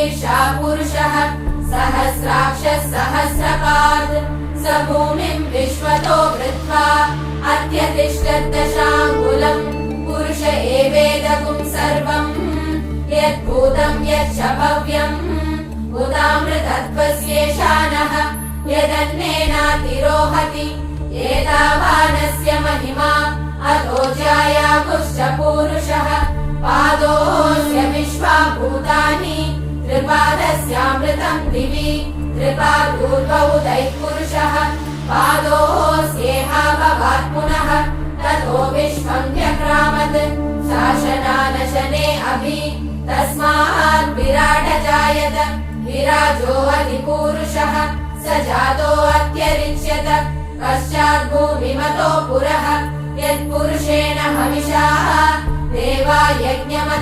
शीर्षा पुरुषः सहस्राक्षः सहस्रपात् स भूमिम् विश्वतो वृत्वा अत्यतिष्ठद्दशाङ्गुलम् पुरुष एवेदगुं सर्वम् यद्भूतम् यच्च भव्यम् उदामृतत्वस्येषानः यदन्नेनातिरोहति एतावानस्य महिमा अतो जायागुश्च पूरुषः पादोऽस्य विश्वा भूतानि त्रिपादस्यामृतम् दिवि त्रिपादूर्ध्वौदैः पुरुषः पादोऽस्येहाभवात् पुनः ततो विश्वम् व्यक्रामत् शासनानशने अभि तस्मात् विराट जायत विराजो अधिपूरुषः स जातो अत्यरिच्यत पश्चात् भूमिमतो पुरः यत्पुरुषेण हविषा देवा यज्ञमत